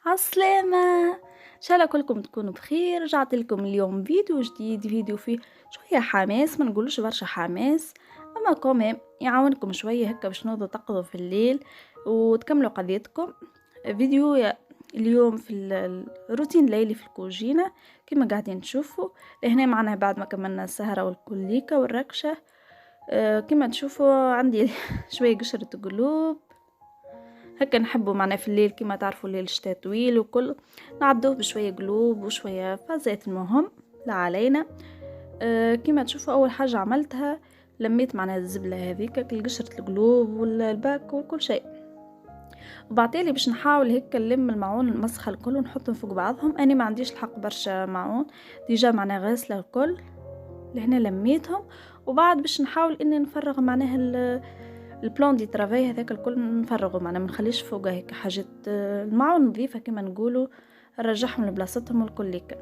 عالسلامة. ان شاء الله كلكم تكونوا بخير. رجعت لكم اليوم فيديو جديد، فيديو فيه شوية حماس، ما نقولش برشا حماس، اما كمان يعاونكم شوية هكا باش نوضوا تقضوا في الليل وتكملوا قضيتكم. فيديو اليوم في الروتين الليلي في الكوجينة كما قاعدين تشوفوا. لهنا معنا بعد ما كملنا السهرة والكليكة والركشة. كما تشوفوا عندي شوية قشرة قلوب هكا نحبوا معنا في الليل، كما تعرفوا الليل الشتا طويل وكل نعدوه بشوية قلوب وشوية فازات. المهم لا علينا. كما تشوفوا أول حاجة عملتها لميت معنا الزبلة هذيك كل قشرة القلوب والباك وكل شيء، وبعتالي باش نحاول هيك نلم المعون المسخة الكل ونحطهم فوق بعضهم. أنا ما عنديش الحق برشا معون ديجا معنا غاسلة الكل لهنا لميتهم، وبعد باش نحاول اني نفرغ معناها البلان دي ترافاي هذاك الكل نفرغه، معنا ما نخليش فوقه هيك حاجات المعون نظيفه كما نقولوا، نرجعهم لبلاصتهم الكليكه.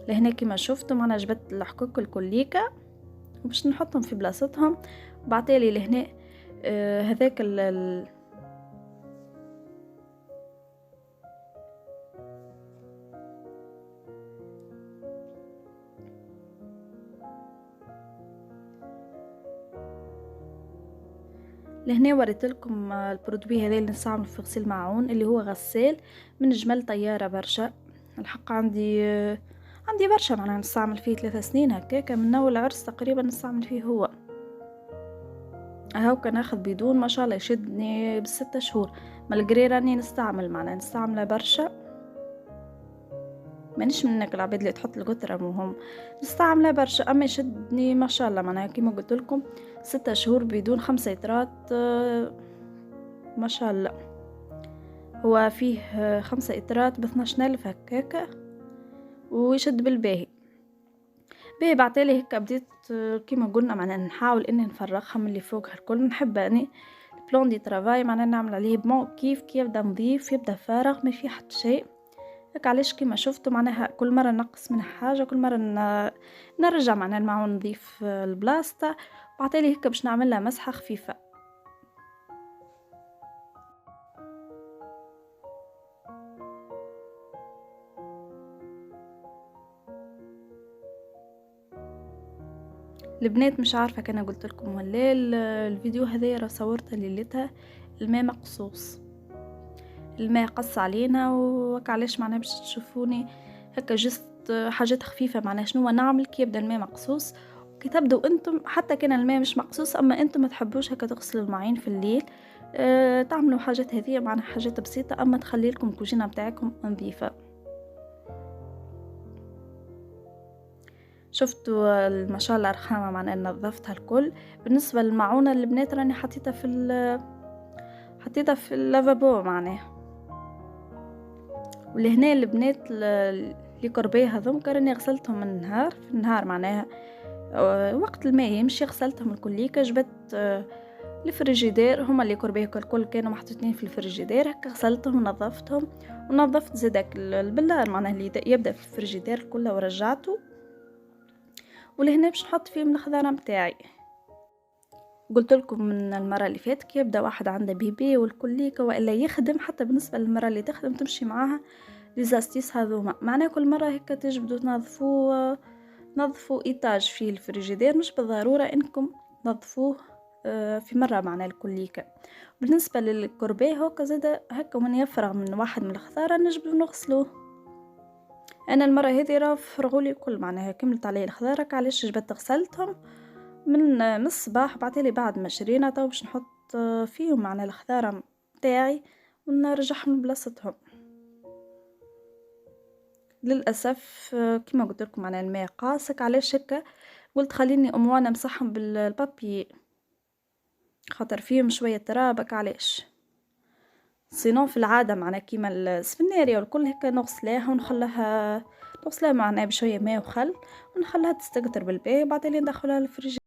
لهنا كما شفتوا معنا جبت الحكوك الكليكه وباش نحطهم في بلاصتهم. بعتالي لهنا هذاك لهنا وريت لكم البرودوي هذا اللي نستعمل في غسيل معون، اللي هو غسال من جمال طياره برشا. الحق عندي برشا معناها نستعمل فيه 3 سنين هكاك، من اول عرس تقريبا نستعمل فيه هو. هاو كان اخذ بدون ما شاء الله يشدني ب6 شهور، مالغري راني نستعمل معناها نستعمله برشا. مانيش منك العباد اللي تحط القطره، مهم نستعمله برشا، اما يشدني ما شاء الله معناها كيما قلت لكم 6 شهور بدون 5 لترات. ما شاء الله. هو فيه 5 إطرات ب12,000 هكاكا ويشد بالباهي. باهي بعتالي هيك بديت كيما قلنا معناها نحاول اني نفرغها من اللي فوقها الكل. نحب اني البلان دي ترافاي معناها نعمل عليه بمو كيف يبدا نظيف، يبدا فارغ ما فيه حتى شيء هيك. علاش كيما شفتوا معناها كل مره نقص من حاجه، كل مره نرجع معناها المعون نظيف البلاصه. بعتالي هيك باش نعملها مسحه خفيفه. البنات مش عارفه كان قلت لكم ولا الفيديو هذا راه صورته ليلتها الماء مقصوص، الماء قص علينا وهكا. علاش معناها باش تشوفوني هكا جست حاجات خفيفه معناها شنو نعمل كي يبدا الماء مقصوص. كي تبدو انتم حتى كان الماء مش مقصوص اما انتم ما تحبوش هكا تغسلوا المواعين في الليل، تعملوا حاجات هذه معناها حاجات بسيطه اما تخلي لكم الكوجينه بتاعكم نظيفه. شفتوا ما شاء الله رخامه معناها نظفتها الكل. بالنسبه للمعونه البنات راني حطيتها في اللافابو معناها. ولهنا البنات اللي قربي هذوم راني غسلتهم من النهار في النهار معناها وقت الماء يمشي غسلتهم الكليكه. جبت الفريجيدير هما اللي قربي الكل كانوا محطوطين في الفريجيدير هكا، غسلتهم ونظفتهم. ونظفت زادك البلار معناها اللي يبدا في الفريجيدير كله ورجعته. ولهنا باش نحط فيهم الخضره متاعي. قلت لكم من المره اللي فاتت كي يبدا واحد عنده بيبي والكليكه والا يخدم، حتى بالنسبه للمره اللي تخدم تمشي معاها ليزاستيس هذوما معناها كل مره هيك تجبدوا نظفوا ايتاج في الفريجيدير، مش بالضروره انكم تنظفوه في مره معناها الكليكه. بالنسبه للكوربيه هكا زاد هكا من يفرغ من واحد من الخضاره نجبدوا نغسلوه. انا المره هذه راه فرغولي الكل معناها كملت عليه الخضاره. علاش جبت غسلتهم من الصباح بعتلي بعد ما شرينا تو باش نحط فيهم معناها الخضاره متاعي ونرجعهم لبلاصتهم. للاسف كما قلت لكم معناها الماء قاسك. علاش هكا قلت خليني اموانا امسحهم بالبابي خاطر فيهم شويه ترابك. علاش صينو في العاده معناها كيما السفناريا والكل هكا نغسلاها نغسلها معناها بشويه ماء وخل ونخليها تستقطر بالباء بعدين ندخلها الفريج.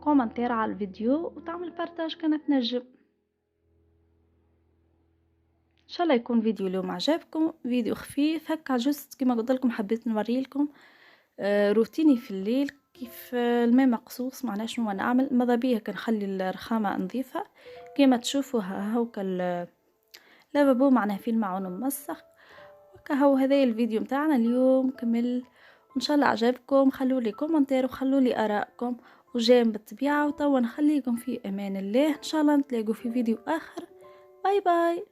كومنتير على الفيديو وتعمل بارتاج كان تنجم. ان شاء الله يكون فيديو اليوم عجبكم، فيديو خفيف هكا جست كما قلت لكم، حبيت نوري لكم روتيني في الليل كيف الماء مقصوص. معناه شنو نعمل، ماذا بيا كنخلي الرخامه نظيفه كما تشوفوا هاوكا اللافابو معناه فيه المعون ممسخ. وكهو هذا الفيديو متاعنا اليوم كمل، وان شاء الله عجبكم. خلوا لي كومنتير وخلوا لي ارائكم وجيم بالطبيعه، وتوا نخليكم في امان الله. ان شاء الله نتلاقوا في فيديو اخر. باي باي.